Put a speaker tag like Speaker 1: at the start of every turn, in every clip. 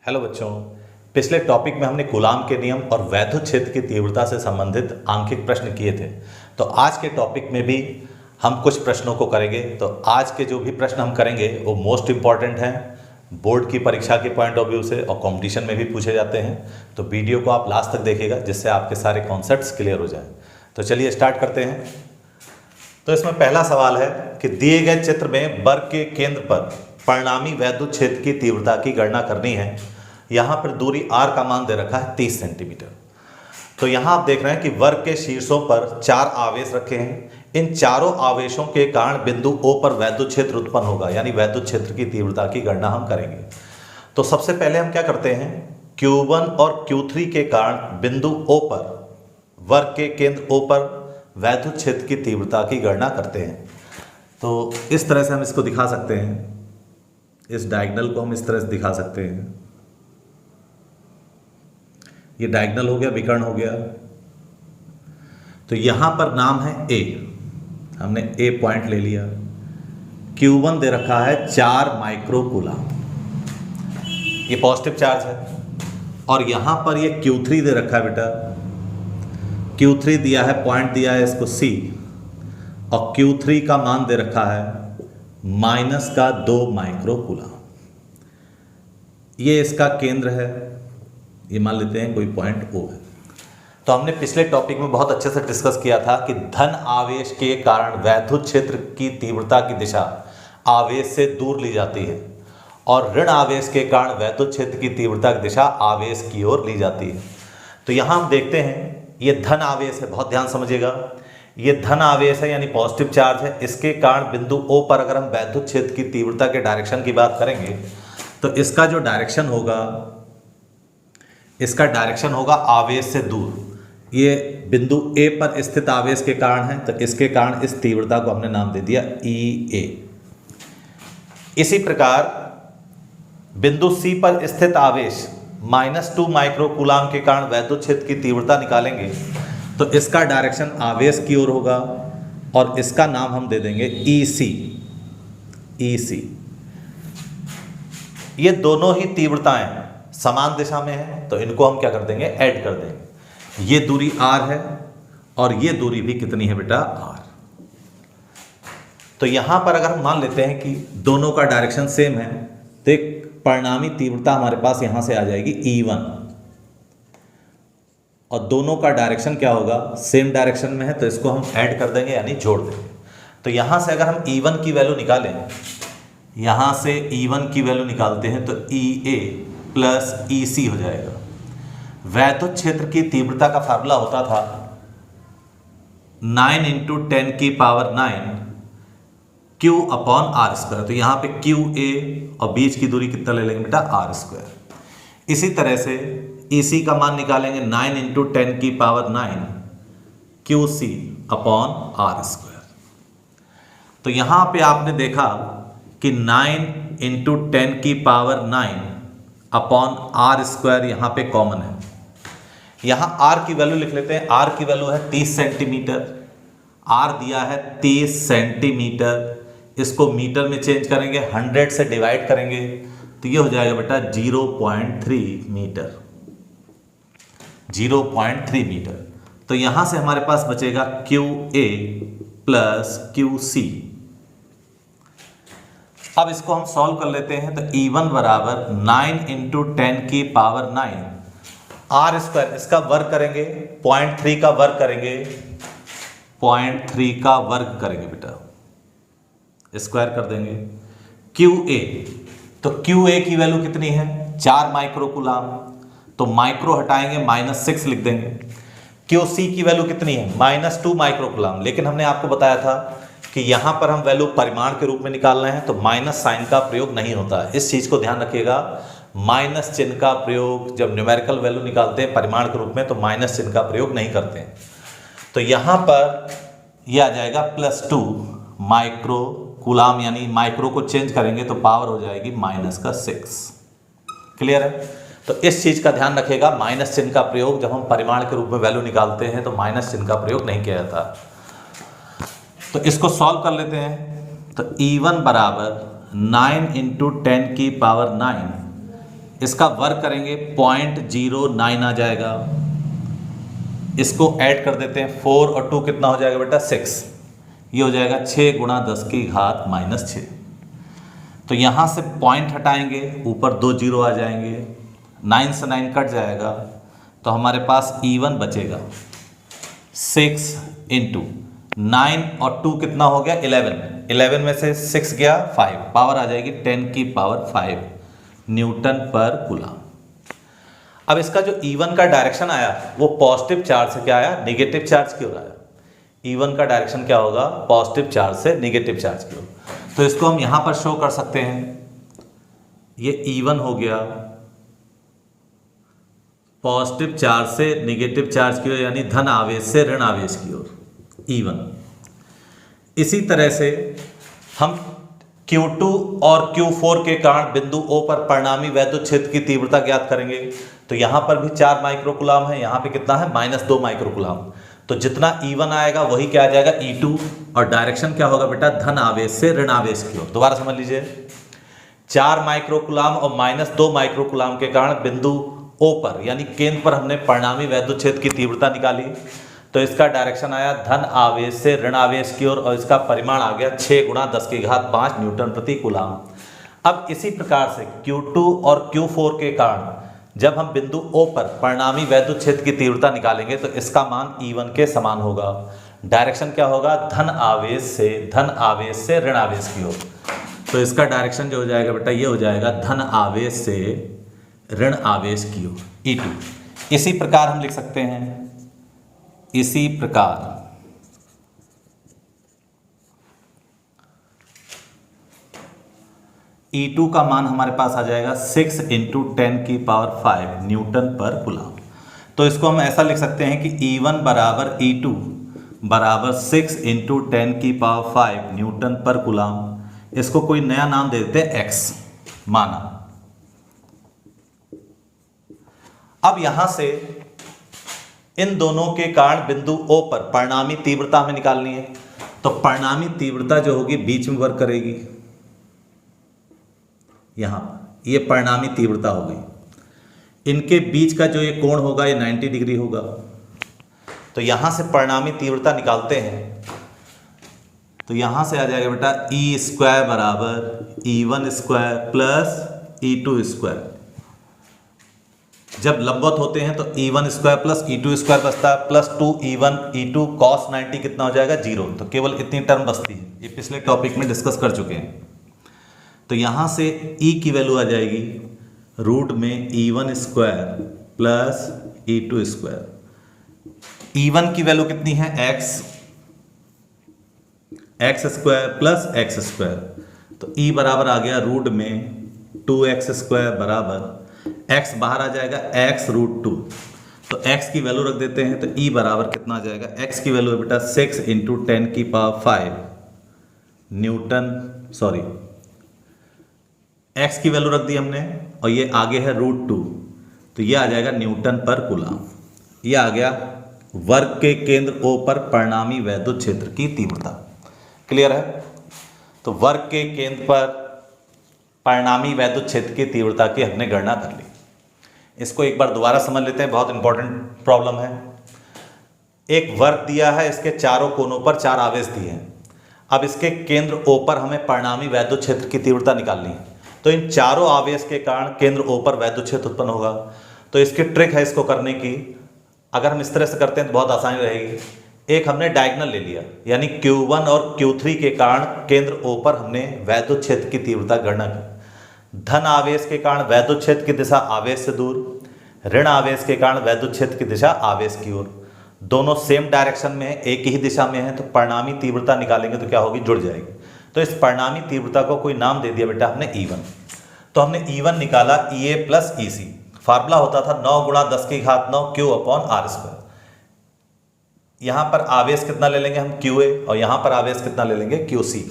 Speaker 1: Hello बच्चों, पिछले topic में हमने कूलाम के नियम और वैद्युत क्षेत्र की तीव्रता से संबंधित आंकिक प्रश्न किए थे। तो आज के टॉपिक में भी हम कुछ प्रश्नों को करेंगे। तो आज के जो भी प्रश्न हम करेंगे वो मोस्ट इम्पॉर्टेंट हैं, बोर्ड की परीक्षा के पॉइंट ऑफ व्यू से और कंपटीशन में भी पूछे जाते हैं। तो वीडियो को आप लास्ट तक देखिएगा जिससे आपके सारे कॉन्सेप्ट्स क्लियर हो जाएं। तो चलिए स्टार्ट करते हैं। तो इसमें पहला सवाल है कि दिए गए चित्र में वर्ग के केंद्र पर परिणामी वैद्युत क्षेत्र की तीव्रता की गणना करनी है। यहाँ पर दूरी r का मान दे रखा है 30 सेंटीमीटर। तो यहाँ आप देख रहे हैं कि वर्ग के शीर्षों पर 4 आवेश रखे हैं। इन चारों आवेशों के कारण बिंदु O पर वैद्युत क्षेत्र उत्पन्न होगा, यानी वैद्युत क्षेत्र की तीव्रता की गणना हम करेंगे। तो सबसे पहले हम क्या करते हैं, Q1 और Q3 के कारण बिंदु O पर, वर्ग के केंद्र O पर वैद्युत क्षेत्र की तीव्रता की गणना करते हैं। तो इस तरह से हम इसको दिखा सकते हैं, इस डायगोनल को हम इस तरह से दिखा सकते हैं। ये डायगोनल हो गया, विकर्ण हो गया। तो यहां पर नाम है A, हमने A पॉइंट ले लिया। Q1 दे रखा है 4 माइक्रो कूलाम, ये पॉजिटिव चार्ज है। और यहां पर ये Q3 दे रखा है बेटा, Q3 दिया है, पॉइंट दिया है इसको C, और Q3 का मान दे रखा है -2 माइक्रो कूलाम। ये इसका केंद्र है, ये मान लेते हैं कोई पॉइंट O है। तो हमने पिछले टॉपिक में बहुत अच्छे से डिस्कस किया था कि धन आवेश के कारण वैद्युत क्षेत्र की तीव्रता की दिशा आवेश से दूर ली जाती है और ऋण आवेश के कारण वैद्युत क्षेत्र की तीव्रता की दिशा आवेश की ओर ली जाती है। तो यहाँ हम देखते हैं ये धन आवेश है, बहुत ध्यान समझिएगा। ये धन आवेश है यानी पॉजिटिव चार्ज है। इसके कारण बिंदु O पर अगर हम वैद्युत क्षेत्र की तीव्रता के डायरेक्शन की बात करेंगे तो इसका जो डायरेक्शन होगा, इसका डायरेक्शन होगा आवेश से दूर। ये बिंदु A पर स्थित आवेश के कारण है, तो इसके कारण इस तीव्रता को हमने नाम दे दिया EA। इसी प्रकार बिंदु C पर स्थित आवेश -2 माइक्रो कूलाम के कारण वैद्युत क्षेत्र की तीव्रता निकालेंगे तो इसका डायरेक्शन आवेश की ओर होगा और इसका नाम हम दे देंगे EC। ये दोनों ही तीव्रताएं समान दिशा में है, तो इनको हम क्या कर देंगे, ऐड कर देंगे। ये दूरी r है और ये दूरी भी कितनी है बेटा, r। तो यहां पर अगर हम मान लेते हैं कि दोनों का डायरेक्शन सेम है तो एक परिणामी तीव्रता हमारे पास यहां से आ जाएगी E1, और दोनों का डायरेक्शन क्या होगा, सेम डायरेक्शन में है, तो इसको हम ऐड कर देंगे यानी जोड़ देंगे। तो यहां से अगर हम E1 की वैल्यू निकालें, यहां से E1 की वैल्यू निकालते हैं तो EA प्लस EC हो जाएगा। वैद्युत क्षेत्र की तीव्रता का फार्मूला होता था 9 × 10⁹ Q अपॉन r स्क्वायर। तो यहाँ पे QA और बीच की दूरी कितना ले लेंगे बेटा, r स्क्वायर। इसी तरह से EC का मान निकालेंगे 9 × 10⁹ QC अपॉन r स्क्वायर। तो यहाँ पे आपने देखा कि 9 × 10⁹ अपॉन r स्क्वायर यहाँ पे कॉमन है। यहाँ r की वैल्यू लिख लेते हैं, r की वैल्यू है 30 सेंटीमीटर। r दिया है 30 सेंटीमीटर, इसको मीटर में चेंज करेंगे, 100 से डिवाइड करेंगे तो ये हो जाएगा बेटा 0.3 मीटर, 0.3 मीटर। तो यहाँ से हमारे पास बचेगा QA प्लस QC। अब इसको हम सॉल्व कर लेते हैं तो E1 बराबर 9 × 10⁹ r स्क्वायर, इसका वर्ग करेंगे, 0.3 का वर्ग करेंगे, 0.3 का वर्ग करेंगे बेटा, स्क्वायर कर देंगे। QA, तो QA की वैल्यू कितनी है, 4 माइक्रो कूलाम, तो माइक्रो हटाएंगे -6 लिख देंगे। QC की वैल्यू कितनी है, -2 माइक्रो कूलाम। लेकिन हमने आपको बताया था कि यहाँ पर हम वैल्यू परिमाण के रूप में निकाल रहे हैं तो माइनस साइन का प्रयोग नहीं होता है। इस चीज़ को ध्यान रखिएगा, माइनस चिन्ह का प्रयोग जब न्यूमेरिकल वैल्यू निकालते हैं परिमाण के रूप में तो माइनस चिन्ह का प्रयोग नहीं करते हैं। तो यहाँ पर यह आ जाएगा +2 माइक्रो कूलाम, यानी माइक्रो को चेंज करेंगे तो पावर हो जाएगी -6। क्लियर है? तो इस चीज़ का ध्यान रखिएगा, माइनस चिन्ह का प्रयोग जब हम परिमाण के रूप में वैल्यू निकालते हैं तो माइनस चिन्ह का प्रयोग नहीं किया जाता। तो इसको सॉल्व कर लेते हैं तो E1 बराबर 9 × 10⁹ इसका वर्ग करेंगे 0.09 आ जाएगा। इसको ऐड कर देते हैं, 4 और 2 कितना हो जाएगा बेटा 6, ये हो जाएगा 6 गुणा 10 की घात -6। तो यहाँ से पॉइंट हटाएंगे, ऊपर 2 जीरो आ जाएंगे, 9 से 9 कट जाएगा, तो हमारे पास E1 बचेगा 6 इंटू 9 और 2 कितना हो गया 11, 11 में से 6 गया 5, पावर आ जाएगी 10 की पावर 5 न्यूटन पर कूलम। अब इसका जो E1 का डायरेक्शन आया वो पॉजिटिव चार्ज से क्या आया, नेगेटिव चार्ज की ओर आया। E1 का डायरेक्शन क्या होगा, पॉजिटिव चार्ज से नेगेटिव चार्ज की ओर। तो इसको हम यहां पर शो कर सकते हैं, ये E1 हो गया पॉजिटिव चार्ज से नेगेटिव चार्ज की ओर, यानी धन आवेश से ऋण आवेश की ओर, E1। इसी तरह से हम Q2 और Q4 के कारण बिंदु O पर परिणामी वैद्युत क्षेत्र की तीव्रता ज्ञात करेंगे। तो यहाँ पर भी 4 माइक्रोकूलम है, यहाँ पे कितना है -2 माइक्रोकूलम। तो जितना E1 आएगा वही क्या आ जाएगा E2, और डायरेक्शन क्या होगा बेटा, धन आवेश से ऋण आवेश की ओर। दोबारा समझ लीजिए, 4 माइक्रोकूलम और -2 माइक्रोकूलम के कारण बिंदु O पर यानी केंद्र पर हमने परिणामी वैद्युत क्षेत्र की तीव्रता निकाली। तो इसका डायरेक्शन आया धन आवेश से ऋण आवेश की ओर, और इसका परिमाण आ गया 6 गुणा 10 की घात 5 न्यूटन प्रति कूलम। अब इसी प्रकार से Q2 और Q4 के कारण जब हम बिंदु O पर परिणामी वैद्युत क्षेत्र की तीव्रता निकालेंगे तो इसका मान E1 के समान होगा। डायरेक्शन क्या होगा, धन आवेश से ऋण आवेश की ओर। तो इसका डायरेक्शन जो हो जाएगा बेटा, ये हो जाएगा धन आवेश से ऋण आवेश की ओर, E2। इसी प्रकार हम लिख सकते हैं, इसी प्रकार E2 का मान हमारे पास आ जाएगा 6 इंटू 10 की पावर 5 न्यूटन पर कूलम। तो इसको हम ऐसा लिख सकते हैं कि E1 बराबर E2 बराबर 6 इंटू 10 की पावर 5 न्यूटन पर कूलम। इसको कोई नया नाम दे देते हैं X माना। अब यहां से इन दोनों के कारण बिंदु O पर परिणामी तीव्रता हमें निकालनी है। तो परिणामी तीव्रता जो होगी बीच में वर्क करेगी, यहां ये परिणामी तीव्रता हो गई। इनके बीच का जो ये कोण होगा ये 90 डिग्री होगा। तो यहां से परिणामी तीव्रता निकालते हैं, तो यहां से आ जाएगा बेटा E² बराबर E1² प्लस E2²। जब लंबवत होते हैं तो E1² प्लस E2² बचता है, प्लस 2E1 E2 cos 90 कितना हो जाएगा 0। तो केवल इतनी टर्म बचती है, ये पिछले टॉपिक में डिस्कस कर चुके हैं। तो यहाँ से E की वैल्यू आ जाएगी रूट में E1² प्लस E2²। E1 की वैल्यू कितनी है x² प्लस x²। तो E बराबर आ गया रूट में 2x² बराबर x बाहर आ जाएगा x रूट 2। तो x की वैल्यू रख देते हैं, तो E बराबर कितना आ जाएगा, x की वैल्यू है बेटा 6 इंटू 10 की पावर 5 न्यूटन, सॉरी x की वैल्यू रख दी हमने, और ये आगे है रूट 2, तो ये आ जाएगा न्यूटन पर कूलम। ये आ गया वर्ग के केंद्र O पर परिणामी वैद्युत क्षेत्र की तीव्रता। क्लियर है। तो वर्ग के केंद्र पर परिणामी वैद्युत क्षेत्र की तीव्रता की हमने गणना कर ली। इसको एक बार दोबारा समझ लेते हैं, बहुत इंपॉर्टेंट प्रॉब्लम है। एक वर्ग दिया है, इसके चारों कोनों पर 4 आवेश दिए हैं। अब इसके केंद्र O पर हमें परिणामी वैद्युत क्षेत्र की तीव्रता निकालनी है। तो इन चारों आवेश के कारण केंद्र O पर वैद्युत क्षेत्र उत्पन्न होगा। तो इसकी ट्रिक है इसको करने की, अगर हम इस तरह से करते हैं तो बहुत आसानी रहेगी। एक हमने डायगोनल ले लिया, यानी Q1 और Q3 के कारण केंद्र O पर हमने वैद्युत क्षेत्र की तीव्रता गणना की। धन आवेश के कारण वैद्युत क्षेत्र की दिशा आवेश से दूर, ऋण आवेश के कारण वैद्युत क्षेत्र की दिशा आवेश की ओर। दोनों सेम डायरेक्शन में है, एक ही दिशा में है, तो परिणामी तीव्रता निकालेंगे तो क्या होगी, जुड़ जाएगी। तो इस परिणामी तीव्रता को कोई नाम दे दिया बेटा हमने E1। तो हमने E1 निकाला EA प्लस EC। फार्मूला होता था 9 गुणा 10 की घात 9 Q/R²। यहाँ पर आवेश कितना ले लेंगे हम QA, और यहाँ पर आवेश कितना ले लेंगे QC।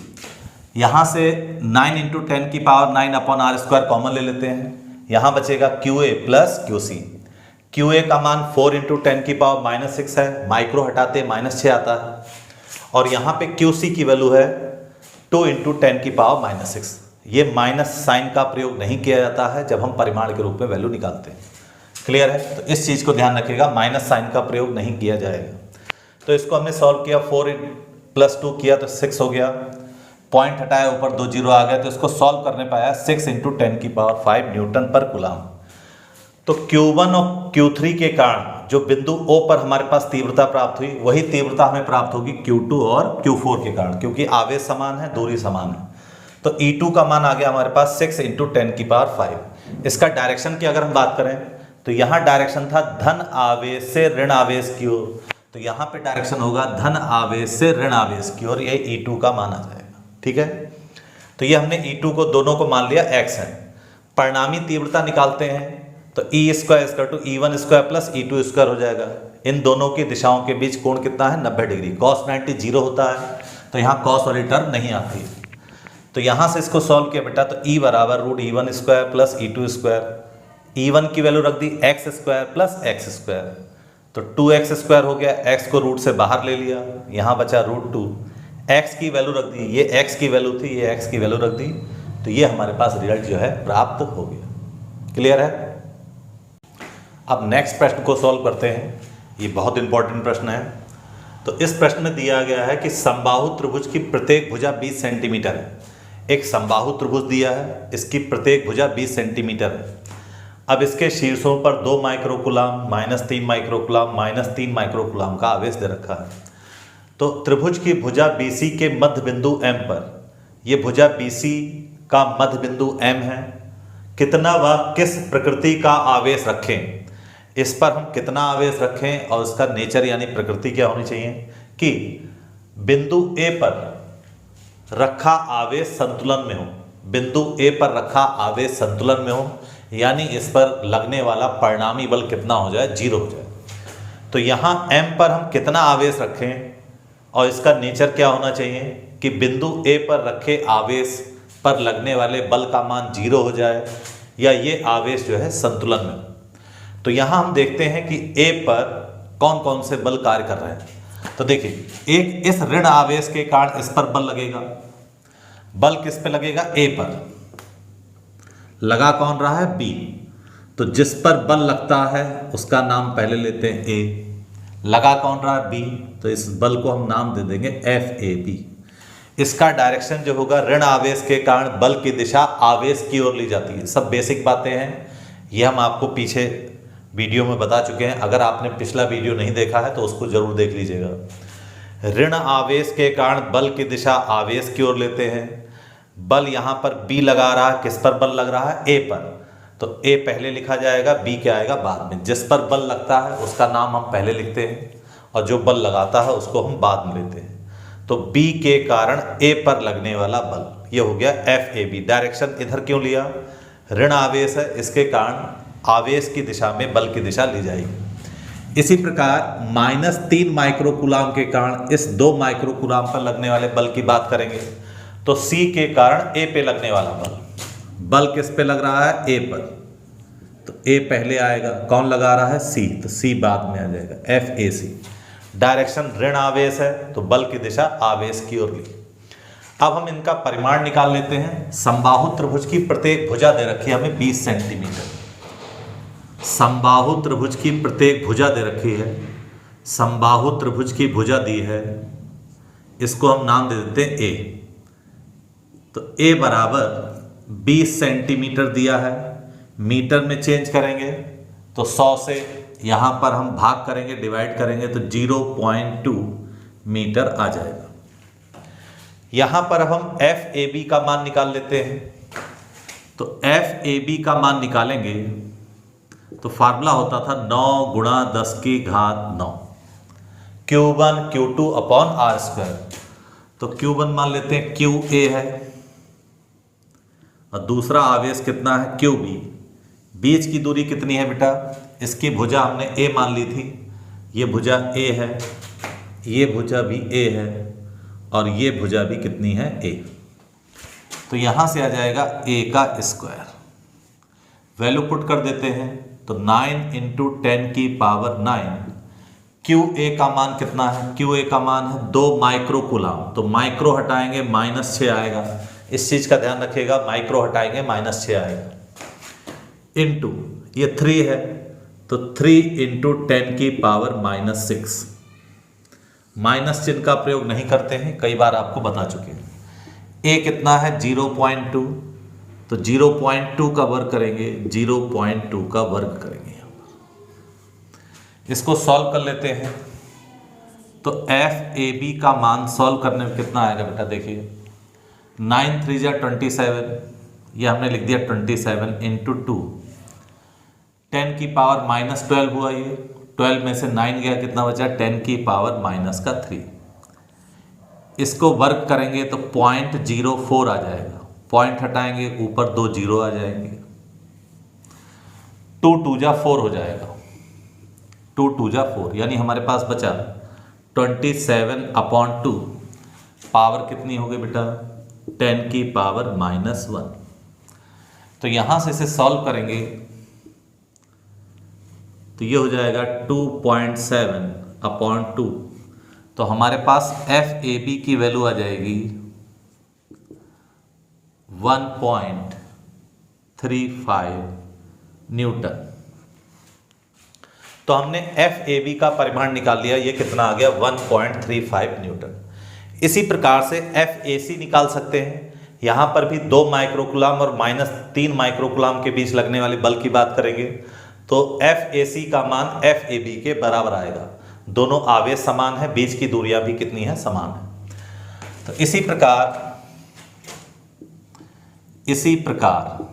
Speaker 1: यहाँ से 9 इंटू 10 की पावर 9/R² कॉमन ले लेते हैं, यहाँ बचेगा QA प्लस QC। QA का मान 4 इंटू 10 की पावर -6 है, माइक्रो हटाते -6 आता है, और यहाँ पे QC की वैल्यू है 2 इंटू 10 की पावर -6, ये माइनस साइन का प्रयोग नहीं किया जाता है जब हम परिमाण के रूप में वैल्यू निकालते हैं। क्लियर है? तो इस चीज़ को ध्यान रखिएगा, माइनस साइन का प्रयोग नहीं किया जाएगा। तो इसको हमने सॉल्व किया, 4 + 2 किया तो 6 हो गया, पॉइंट हटाया ऊपर 2 जीरो आ गया, तो इसको सॉल्व करने पाया 6 × 10⁵ न्यूटन पर कूलम। तो Q1 और Q3 के कारण जो बिंदु O पर हमारे पास तीव्रता प्राप्त हुई वही तीव्रता हमें प्राप्त होगी Q2 और Q4 के कारण, क्योंकि आवेश समान है, दूरी समान है। तो E2 का मान आ गया हमारे पास 6 × 10⁵। इसका डायरेक्शन की अगर हम बात करें तो यहाँ डायरेक्शन था धन आवेश से ऋण आवेश की ओर, तो यहाँ पे डायरेक्शन होगा धन आवेश से ऋण आवेश की ओर, ये E2 का मान आ जाएगा। ठीक है, तो ये हमने E2 को दोनों को मान लिया x है। परिणामी तीव्रता निकालते हैं तो E² = E1² + E2² हो जाएगा। इन दोनों की दिशाओं के बीच कोण कितना है? 90 डिग्री। cos 90 0 होता है, तो यहाँ cos वाली टर्म नहीं आती। तो यहाँ से इसको सॉल्व किया बेटा, तो E = √E1² + E2²। E1 की वैल्यू रख दी x² + x², तो 2x² हो गया, x को रूट से बाहर ले लिया, यहाँ बचा √2। x की वैल्यू रख दी, ये x की वैल्यू थी, ये x की वैल्यू रख दी, तो ये हमारे पास रिजल्ट जो है प्राप्त हो गया। क्लियर है? अब नेक्स्ट प्रश्न को सॉल्व करते हैं, ये बहुत इंपॉर्टेंट प्रश्न है। तो इस प्रश्न में दिया गया है कि समबाहु त्रिभुज की प्रत्येक भुजा 20 सेंटीमीटर है। एक समबाहु त्रिभुज दिया है, इसकी प्रत्येक भुजा 20 सेंटीमीटर है। अब इसके शीर्षों पर 2 माइक्रोकूलम, -3 माइक्रोकूलम, -3 माइक्रोकूलम का आवेश दे रखा है। तो त्रिभुज की भुजा BC के मध्य बिंदु M पर, यह भुजा BC का मध्य बिंदु M है, कितना व किस प्रकृति का आवेश रखें। इस पर हम कितना आवेश रखें और उसका नेचर यानी प्रकृति क्या होनी चाहिए कि बिंदु A पर रखा आवेश संतुलन में हो, बिंदु A पर रखा आवेश संतुलन में हो, यानी इस पर लगने वाला परिणामी बल कितना हो जाए? 0 हो जाए। तो यहाँ M पर हम कितना आवेश रखें और इसका नेचर क्या होना चाहिए कि बिंदु A पर रखे आवेश पर लगने वाले बल का मान 0 हो जाए या ये आवेश जो है संतुलन में। तो यहाँ हम देखते हैं कि A पर कौन कौन से बल कार्य कर रहे हैं। तो देखिए, एक इस ऋण आवेश के कारण इस पर बल लगेगा। बल किस पे लगेगा? A पर। लगा कौन रहा है? B। तो जिस पर बल लगता है उसका नाम पहले लेते हैं A। लगा कौन रहा है? B। तो इस बल को हम नाम दे देंगे FAB। इसका डायरेक्शन जो होगा, ऋण आवेश के कारण बल की दिशा आवेश की ओर ली जाती है। सब बेसिक बातें हैं, ये हम आपको पीछे वीडियो में बता चुके हैं। अगर आपने पिछला वीडियो नहीं देखा है तो उसको जरूर देख लीजिएगा। ऋण आवेश के कारण बल की दिशा आवेश की ओर लेते हैं। बल यहाँ पर B लगा रहा है, किस पर बल लग रहा है? A पर। तो A पहले लिखा जाएगा, B क्या आएगा बाद में। जिस पर बल लगता है उसका नाम हम पहले लिखते हैं और जो बल लगाता है उसको हम बाद में लेते हैं। तो B के कारण A पर लगने वाला बल, ये हो गया FAB। डायरेक्शन इधर क्यों लिया? ऋण आवेश है, इसके कारण आवेश की दिशा में बल की दिशा ली जाएगी। इसी प्रकार -3 माइक्रोकूलम के कारण इस 2 माइक्रोकूलम पर लगने वाले बल की बात करेंगे तो C के कारण A पे लगने वाला बल किस पे लग रहा है? A पर। तो A पहले आएगा, कौन लगा रहा है? C। तो C बाद में आ जाएगा, FAC। डायरेक्शन ऋण आवेश है तो बल की दिशा आवेश की ओर ली। अब हम इनका परिमाण निकाल लेते हैं। समबाहु त्रिभुज की प्रत्येक भुजा दे रखी है हमें 20 सेंटीमीटर। समबाहु त्रिभुज की प्रत्येक भुजा दे रखी है, समबाहु त्रिभुज की भुजा दी है, इसको हम नाम दे देते हैं A। तो A = 20 सेंटीमीटर दिया है, मीटर में चेंज करेंगे तो 100 से यहाँ पर हम भाग करेंगे, डिवाइड करेंगे तो 0.2 मीटर आ जाएगा। यहाँ पर हम FAB का मान निकाल लेते हैं। तो FAB का मान निकालेंगे तो फार्मूला होता था 9 × 10⁹ Q1 Q2/r²। तो Q1 मान लेते हैं QA है और दूसरा आवेश कितना है? QB। बीच की दूरी कितनी है बेटा? इसकी भुजा हमने A मान ली थी, ये भुजा A है, ये भुजा भी A है और ये भुजा भी कितनी है? A। तो यहाँ से आ जाएगा A का स्क्वायर। वैल्यू पुट कर देते हैं तो 9 × 10⁹ QA का मान कितना है? QA का मान है 2 माइक्रोकूलम। तो माइक्रो हटाएंगे -6 आएगा, इस चीज़ का ध्यान रखिएगा, माइक्रो हटाएंगे -6 आएगा, इनटू ये 3 है तो 3 इंटू 10 की पावर -6। माइनस चिन्ह का प्रयोग नहीं करते हैं, कई बार आपको बता चुके हैं। ए कितना है 0.2, तो 0.2 का वर्ग करेंगे, 0.2 का वर्ग करेंगे। इसको सॉल्व कर लेते हैं तो FAB का मान सॉल्व करने में कितना आएगा बेटा, देखिए 9 3 जा 27, ये हमने लिख दिया 27 इंटू 2, 10 की पावर -12 हुआ, ये 12 में से 9 गया, कितना बचा 10 की पावर -3। इसको वर्ग करेंगे तो 0.04 आ जाएगा, पॉइंट हटाएंगे ऊपर 2 जीरो आ जाएंगे, 2 2 जा 4 हो जाएगा, 2 2 जा 4, यानी हमारे पास बचा 27/2, पावर कितनी हो गई बेटा 10 की पावर -1। तो यहां से इसे सॉल्व करेंगे तो ये हो जाएगा 2.7/2, तो हमारे पास FAB की वैल्यू आ जाएगी 1.35 न्यूटन। तो हमने FAB का परिमाण निकाल लिया, ये कितना आ गया 1.35 न्यूटन। इसी प्रकार से FAC निकाल सकते हैं। यहाँ पर भी 2 माइक्रोकुलाम और -3 माइक्रोकुलाम के बीच लगने वाले बल की बात करेंगे तो FAC का मान FAB के बराबर आएगा। दोनों आवेश समान है, बीच की दूरियां भी कितनी है, समान है। तो इसी प्रकार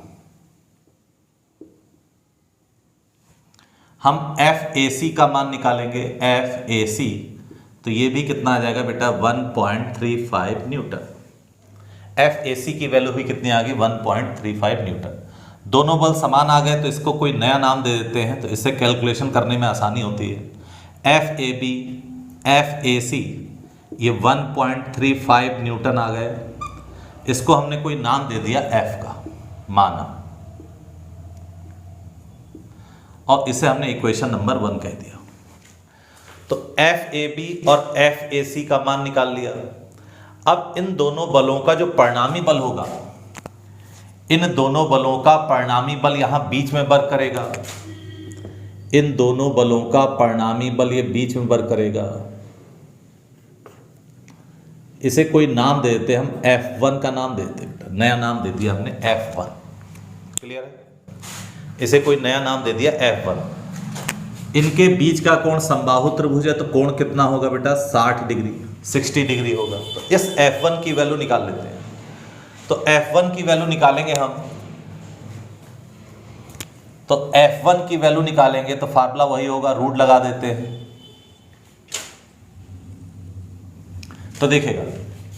Speaker 1: हम FAC का मान निकालेंगे, FAC, तो ये भी कितना आ जाएगा बेटा 1.35 न्यूटन। FAC की वैल्यू भी कितनी आ गई 1.35 न्यूटन। दोनों बल समान आ गए तो इसको कोई नया नाम दे देते हैं, तो इससे कैलकुलेशन करने में आसानी होती है। FAB FAC ये 1.35 न्यूटन आ गए, इसको हमने कोई नाम दे दिया F का माना, और इसे हमने इक्वेशन नंबर 1 कह दिया। तो FAB और FAC का मान निकाल लिया। अब इन दोनों बलों का जो परिणामी बल होगा, इन दोनों बलों का परिणामी बल यहां बीच में वर्क करेगा, इन दोनों बलों का परिणामी बल ये बीच में वर्क करेगा। इसे कोई नाम दे देते हम, F1 का नाम दे देते, नया नाम दे दिया हमने F1। क्लियर है? इसे कोई नया नाम दे दिया F1। इनके बीच का कोण समबाहु त्रिभुज है, तो कोण कितना होगा बेटा 60 डिग्री, 60 डिग्री होगा। तो इस F1 की वैल्यू निकाल लेते हैं। तो F1 की वैल्यू निकालेंगे हम, तो F1 की वैल्यू निकालेंगे तो फार्मूला वही होगा, रूट लगा देते हैं। तो देखिएगा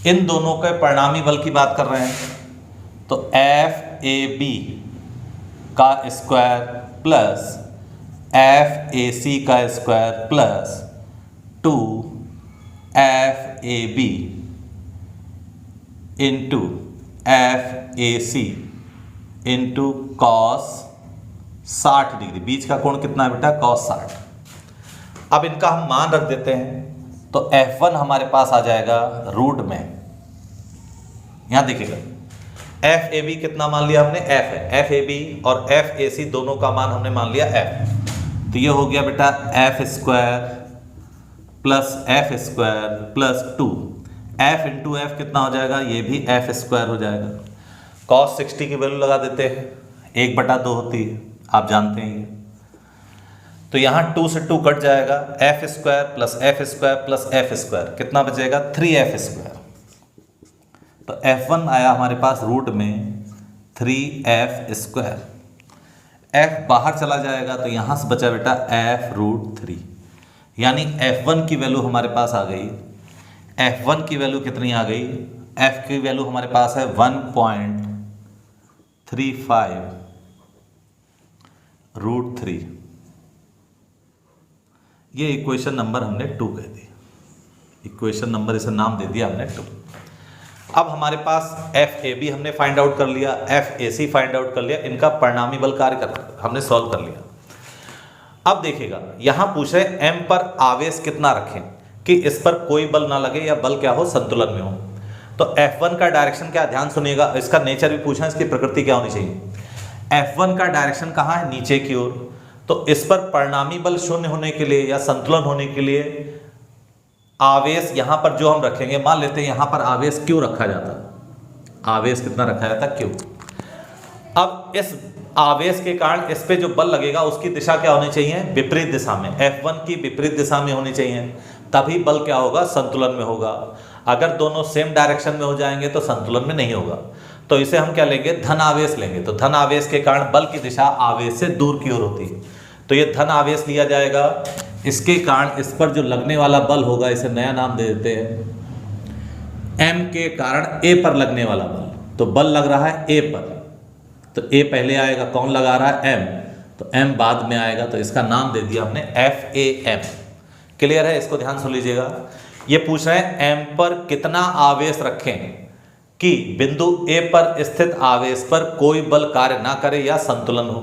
Speaker 1: इन दोनों के परिणामी बल की बात कर रहे हैं, तो FAB का स्क्वायर प्लस FAC का square plus 2FAB into FAC into cos 60 degree, बीच का कोण कितना है बेटा cos 60। अब इनका हम मान रख देते हैं, तो F1 हमारे पास आ जाएगा रूट में, यहां देखिएगा FAB कितना मान लिया हमने, F है, FAB और FAC दोनों का मान हमने मान लिया F। तो ये हो गया बेटा F square plus F square plus 2, F into F कितना हो जाएगा, ये भी F स्क्वायर हो जाएगा। cos 60 की वैल्यू लगा देते हैं, 1/2 होती है, आप जानते हैं ये। तो यहाँ 2 से 2 कट जाएगा, F square plus F square plus F square कितना बचेगा 3F स्क्वायर। तो F1 आया हमारे पास रूट में 3F स्क्वायर, F बाहर चला जाएगा तो यहाँ से बचा बेटा F√3, यानी F1 की वैल्यू हमारे पास आ गई। F1 की वैल्यू कितनी आ गई, F की वैल्यू हमारे पास है 1.35√3। ये इक्वेशन नंबर हमने 2 कह दी, इक्वेशन नंबर इसे नाम दे दिया हमने 2। अब हमारे पास FAB हमने फाइंड आउट कर लिया, FAC फाइंड आउट कर लिया, इनका परिणामी बल कार्य कर हमने सॉल्व कर लिया। अब देखिएगा यहां पूछ रहे M पर आवेश कितना रखें कि इस पर कोई बल ना लगे या बल क्या हो संतुलन में हो। तो F1 का डायरेक्शन क्या, ध्यान सुनिएगा, इसका नेचर भी पूछा, इसकी प्रकृति क्या होनी चाहिए। F1 का डायरेक्शन कहाँ है, नीचे की ओर। तो इस पर परिणामी बल शून्य होने के लिए या संतुलन होने के लिए आवेश यहां पर जो हम रखेंगे, मान लेते हैं यहां पर आवेश क्यों रखा जाता, आवेश कितना रखा जाता, क्यों। अब इस आवेश के कारण इस पे जो बल लगेगा उसकी दिशा क्या होनी चाहिए, विपरीत दिशा में, F1 की विपरीत दिशा में होनी चाहिए, तभी बल क्या होगा, संतुलन में होगा। अगर दोनों सेम डायरेक्शन में हो जाएंगे तो संतुलन में नहीं होगा। तो इसे हम क्या लेंगे, धन आवेश लेंगे। तो धन आवेश के कारण बल की दिशा आवेश से दूर की ओर होती है, तो ये धन आवेश लिया जाएगा। इसके कारण इस पर जो लगने वाला बल होगा, इसे नया नाम दे देते हैं M के कारण A पर लगने वाला बल। तो बल लग रहा है A पर, तो A पहले आएगा, कौन लगा रहा है, M, तो M बाद में आएगा, तो इसका नाम दे दिया हमने FAM। क्लियर है, इसको ध्यान सुन लीजिएगा। ये पूछ रहे हैं M पर कितना आवेश रखें कि बिंदु A पर स्थित आवेश पर कोई बल कार्य ना करे या संतुलन हो।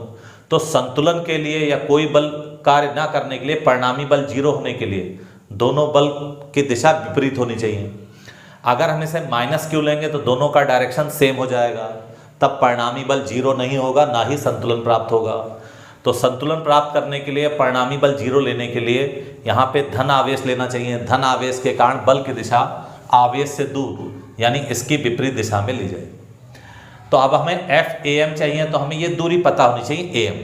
Speaker 1: तो संतुलन के लिए या कोई बल कार्य ना करने के लिए, परिणामी बल 0 होने के लिए दोनों बल की दिशा विपरीत होनी चाहिए। अगर हम इसे -Q लेंगे तो दोनों का डायरेक्शन सेम हो जाएगा, तब परिणामी बल 0 नहीं होगा, ना ही संतुलन प्राप्त होगा। तो संतुलन प्राप्त करने के लिए, परिणामी बल 0 लेने के लिए यहाँ पे धन आवेश लेना चाहिए। धन आवेश के कारण बल की दिशा आवेश से दूर, यानी इसकी विपरीत दिशा में ली जाए। तो अब हमें FAM चाहिए, तो हमें ये दूरी पता होनी चाहिए AM।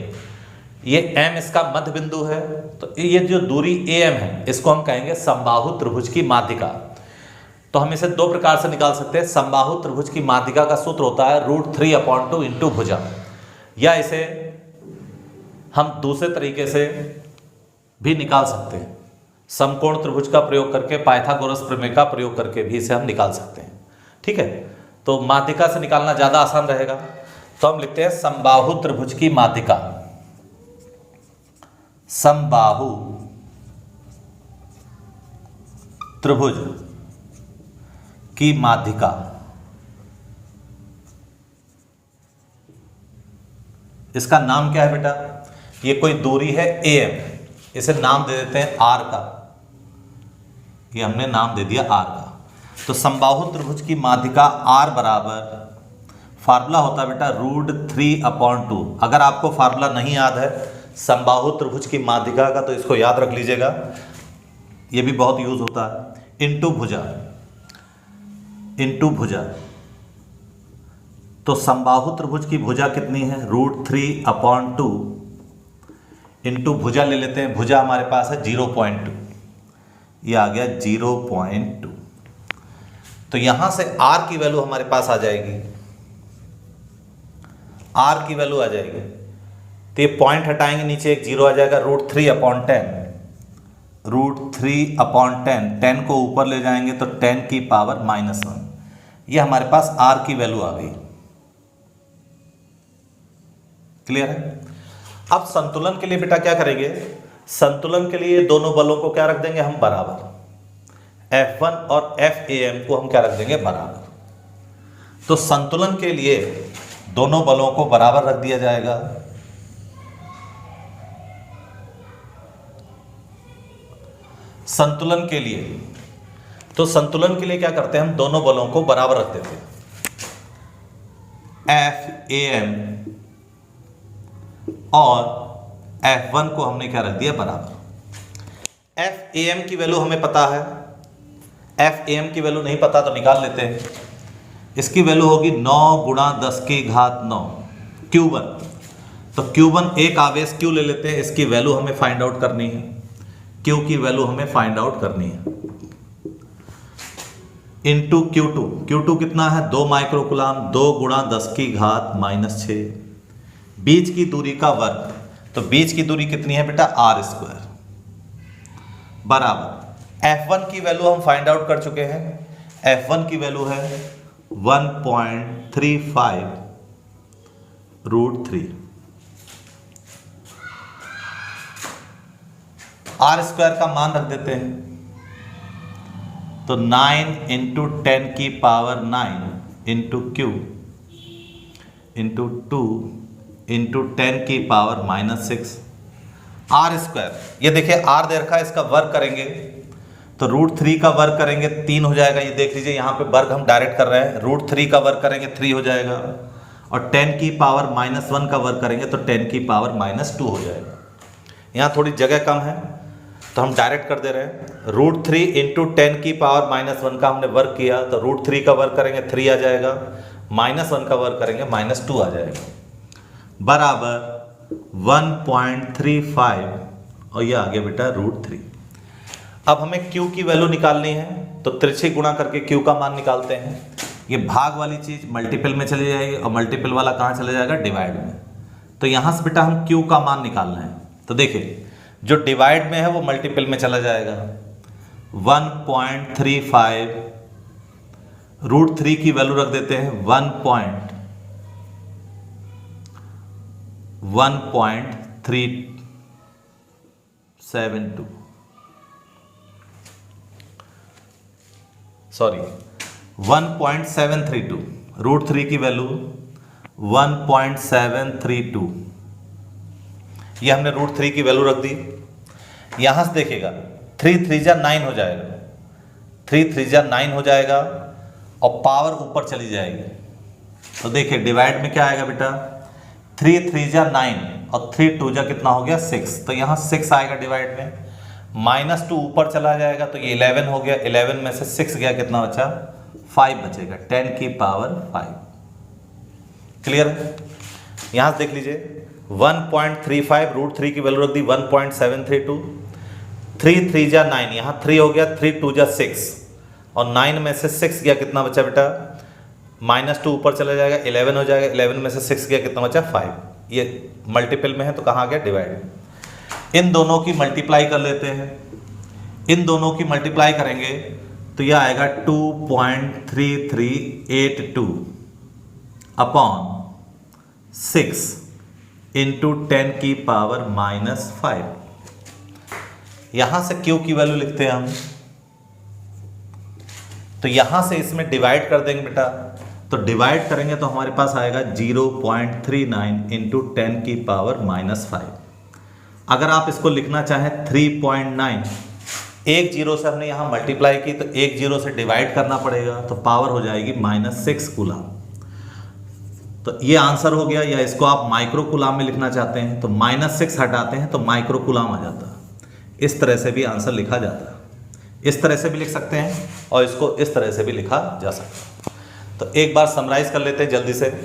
Speaker 1: ये M इसका मध्य बिंदु है, तो ये जो दूरी AM है इसको हम कहेंगे समबाहु त्रिभुज की माध्यिका। तो हम इसे दो प्रकार से निकाल सकते हैं। समबाहु त्रिभुज की माध्यिका का सूत्र होता है √3/2 इंटू भुजा, या इसे हम दूसरे तरीके से भी निकाल सकते हैं, समकोण त्रिभुज का प्रयोग करके, पाइथागोरस प्रमेय का प्रयोग करके भी इसे हम निकाल सकते हैं। ठीक है, तो माध्यिका से निकालना ज़्यादा आसान रहेगा। तो हम लिखते हैं समबाहु त्रिभुज की माध्यिका, समबाहु त्रिभुज की माध्यिका। इसका नाम क्या है बेटा, ये कोई दूरी है AM, इसे नाम दे देते हैं R का, ये हमने नाम दे दिया R का। तो समबाहु त्रिभुज की माध्यिका R बराबर, फार्मूला होता है बेटा √3/2। अगर आपको फार्मूला नहीं याद है समबाहु त्रिभुज की माध्यिका का, तो इसको याद रख लीजिएगा, ये भी बहुत यूज होता है। इंटू भुजा, इंटू भुजा। तो समबाहु त्रिभुज की भुजा कितनी है, √3/2 इंटू भुजा ले लेते हैं। भुजा हमारे पास है 0.2, ये आ गया 0.2। तो यहां से R की वैल्यू हमारे पास आ जाएगी, R की वैल्यू आ जाएगी। तो ये पॉइंट हटाएंगे, नीचे एक 0 आ जाएगा, √3/10, √3/10, 10 को ऊपर ले जाएंगे तो 10 की पावर -1। ये हमारे पास R की वैल्यू आ गई। क्लियर है। अब संतुलन के लिए बेटा क्या करेंगे, संतुलन के लिए दोनों बलों को क्या रख देंगे हम, बराबर। F1 और FAM को हम क्या रख देंगे, बराबर। तो संतुलन के लिए दोनों बलों को बराबर रख दिया जाएगा। संतुलन के लिए, तो संतुलन के लिए क्या करते हैं हम, दोनों बलों को बराबर रख देते हैं। FAM और F1 को हमने क्या रख दिया, बराबर। FAM की वैल्यू हमें पता है, FAM की वैल्यू नहीं पता तो निकाल लेते हैं। इसकी वैल्यू होगी 9 × 10⁹ Q1। तो Q1 एक आवेश Q ले लेते हैं, इसकी वैल्यू हमें फाइंड आउट करनी है, Q की वैल्यू हमें फाइंड आउट करनी है। इंटू Q2 कितना है, 2 माइक्रोकुलाम, 2 × 10⁻⁻⁶, बीच की दूरी का वर्ग। तो बीच की दूरी कितनी है बेटा, R², बराबर। F1 की वैल्यू हम फाइंड आउट कर चुके हैं, F1 की वैल्यू है 1.35 √3। R² का मान रख देते हैं, तो 9 × 10⁹ into Q into 2 into 10⁻⁻⁶ R²। ये देखिए R दे रखा है, इसका वर्ग करेंगे तो √3 का वर्ग करेंगे 3 हो जाएगा। ये देख लीजिए यहाँ पे वर्ग हम डायरेक्ट कर रहे हैं, √3 का वर्ग करेंगे 3 हो जाएगा, और 10 की पावर -1 का वर्ग करेंगे तो 10 की पावर -2 हो जाएगा। यहाँ थोड़ी जगह कम है तो हम डायरेक्ट कर दे रहे हैं। √3 इंटू 10 की पावर -1 का हमने वर्ग किया तो √3 का वर्ग करेंगे 3 आ जाएगा, -1 का वर्ग करेंगे -2 आ जाएगा, बराबर 1.35, और ये आ गया बेटा √3। अब हमें Q की वैल्यू निकालनी है तो तिरछी गुणा करके Q का मान निकालते हैं। ये भाग वाली चीज मल्टीपल में चली जाएगी और मल्टीपल वाला कहाँ चला जाएगा, डिवाइड में। तो यहाँ से बेटा हम Q का मान निकालना है। तो देखिए जो डिवाइड में है वो मल्टीपल में चला जाएगा, 1.35, √3 की वैल्यू रख देते हैं 1.372, सॉरी 1.732, √3 की वैल्यू 1.732, ये हमने √3 की वैल्यू रख दी। यहां से देखिएगा 3 3 जा 9 हो जाएगा, 3 3 जा 9 हो जाएगा और पावर ऊपर चली जाएगी। तो देखिए डिवाइड में क्या आएगा बेटा, 3 3 जा 9 और 3 2 जा कितना हो गया 6, तो यहाँ 6 आएगा डिवाइड में, -2 ऊपर चला जाएगा तो ये 11 हो गया, 11 में से 6 गया कितना बचा, 5 बचेगा, 10 की पावर 5। क्लियर है? यहाँ से देख लीजिए 1.35, √3 की वैल्यू रख दी 1.732, 3 3 जा 9, यहाँ 3 हो गया, 3 2 जा 6 और 9 में से 6 गया कितना बचा बेटा, -2 ऊपर चला जाएगा, 11 हो जाएगा, 11 में से 6 गया कितना बचा 5। ये मल्टीपल में है तो कहाँ गया, डिवाइड। इन दोनों की मल्टीप्लाई कर लेते हैं, इन दोनों की मल्टीप्लाई करेंगे तो यह आएगा 2.3382 अपॉन 6 इंटू 10 की पावर -5। यहां से Q की वैल्यू लिखते हैं हम, तो यहां से इसमें डिवाइड कर देंगे बेटा, तो डिवाइड करेंगे तो हमारे पास आएगा 0.39 इंटू 10 की पावर -5। अगर आप इसको लिखना चाहें 3.9, एक जीरो से हमने यहाँ मल्टीप्लाई की तो एक जीरो से डिवाइड करना पड़ेगा तो पावर हो जाएगी -6 कूलाम। तो ये आंसर हो गया, या इसको आप माइक्रो कूलाम में लिखना चाहते हैं तो -6 हटाते हैं तो माइक्रो कूलाम आ जाता है। इस तरह से भी आंसर लिखा जाता है, इस तरह से भी लिख सकते हैं और इसको इस तरह से भी लिखा जा सकता है। तो एक बार समराइज कर लेते हैं जल्दी से।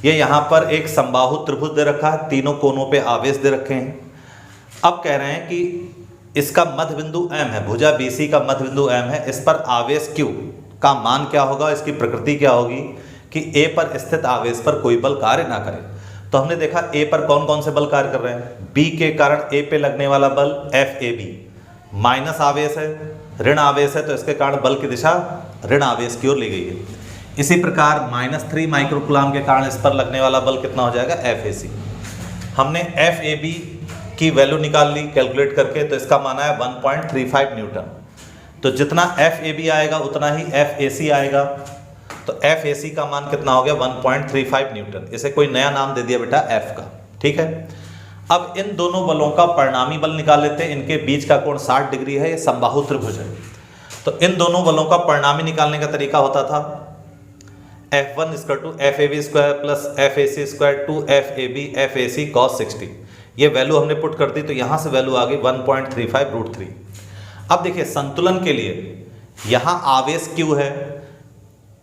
Speaker 1: ये यहाँ पर एक समबाहु त्रिभुज दे रखा है, तीनों कोनों पे आवेश दे रखे हैं। अब कह रहे हैं कि इसका मध्य बिंदु M है, भुजा BC का मध्य बिंदु M है, इस पर आवेश Q का मान क्या होगा, इसकी प्रकृति क्या होगी कि A पर स्थित आवेश पर कोई बल कार्य ना करे। तो हमने देखा A पर कौन कौन से बल कार्य कर रहे हैं, B के कारण A पे लगने वाला बल FAB, माइनस आवेश है, ऋण आवेश है, तो इसके कारण बल की दिशा ऋण आवेश की ओर ली गई है। इसी प्रकार -3 माइक्रो कूलाम के कारण इस पर लगने वाला बल कितना हो जाएगा, FAC। हमने FAB की वैल्यू निकाल ली कैलकुलेट करके, तो इसका मान आया 1.35 न्यूटन। तो जितना FAB आएगा उतना ही FAC आएगा, तो FAC का मान कितना हो गया 1.35 न्यूटन। इसे कोई नया नाम दे दिया बेटा F का, ठीक है। अब इन दोनों बलों का परिणामी बल निकाल लेते हैं। इनके बीच का कोण 60 डिग्री है, ये समबाहु त्रिभुज है। तो इन दोनों बलों का परिणामी निकालने का तरीका होता था F1 = FAB² plus FAC² 2FAB FAC cos 60। ये वैल्यू हमने पुट कर दी तो यहाँ से वैल्यू आ गई 1.35 √3। अब देखिए संतुलन के लिए यहाँ आवेश Q है,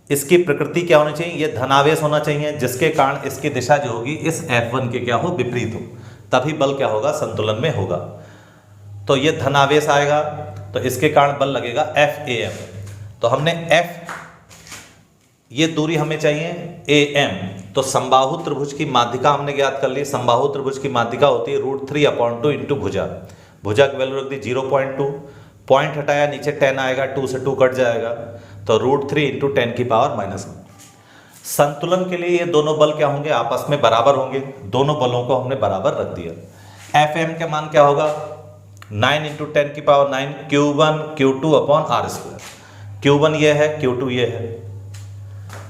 Speaker 1: इसकी प्रकृति क्या होनी चाहिए, ये धनावेश होना चाहिए, जिसके कारण इसकी दिशा जो होगी इस F1 के क्या हो, विपरीत हो, तभी बल क्या होगा, संतुलन में होगा। तो ये धनावेश आएगा तो इसके कारण बल लगेगा FAM। तो हमने F, ये दूरी हमें चाहिए AM, तो समबाहु त्रिभुज की माध्यिका हमने ज्ञात कर ली। समबाहु त्रिभुज की माध्यिका होती है √3/2 इंटू भुजा। भुजा की वैल्यू रख दी 0.2, पॉइंट हटाया नीचे 10 आएगा, 2 से 2 कट जाएगा, तो √3 इंटू 10 की पावर -1। संतुलन के लिए ये दोनों बल क्या होंगे, आपस में बराबर होंगे। दोनों बलों को हमने बराबर रख दिया। FM का मान क्या होगा, 9 इंटू 10 की पावर 9 Q1 Q2/r²। Q1 ये है, Q2 ये है।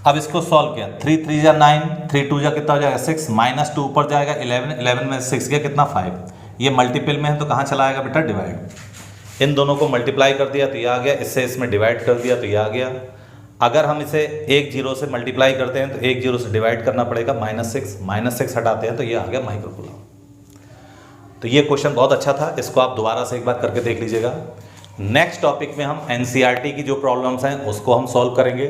Speaker 1: अब इसको सॉल्व किया, 3 3 जा 9, 3 2 जा कितना हो जाएगा 6, -2 ऊपर जाएगा 11, 11 में 6 गया कितना 5। ये मल्टीपल में है तो कहाँ चला आएगा बेटा, डिवाइड। इन दोनों को मल्टीप्लाई कर दिया तो ये आ गया, इससे इसमें डिवाइड कर दिया तो ये आ गया। अगर हम इसे एक जीरो से मल्टीप्लाई करते हैं तो एक जीरो से डिवाइड करना पड़ेगा, -6 हटाते हैं तो ये आ गया माइक्रो कूलम। तो ये क्वेश्चन बहुत अच्छा था, इसको आप दोबारा से एक बार करके देख लीजिएगा। नेक्स्ट टॉपिक में हम एनसीईआरटी की जो प्रॉब्लम्स हैं उसको हम सॉल्व करेंगे।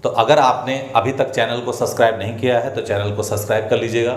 Speaker 1: तो अगर आपने अभी तक चैनल को सब्सक्राइब नहीं किया है तो चैनल को सब्सक्राइब कर लीजिएगा।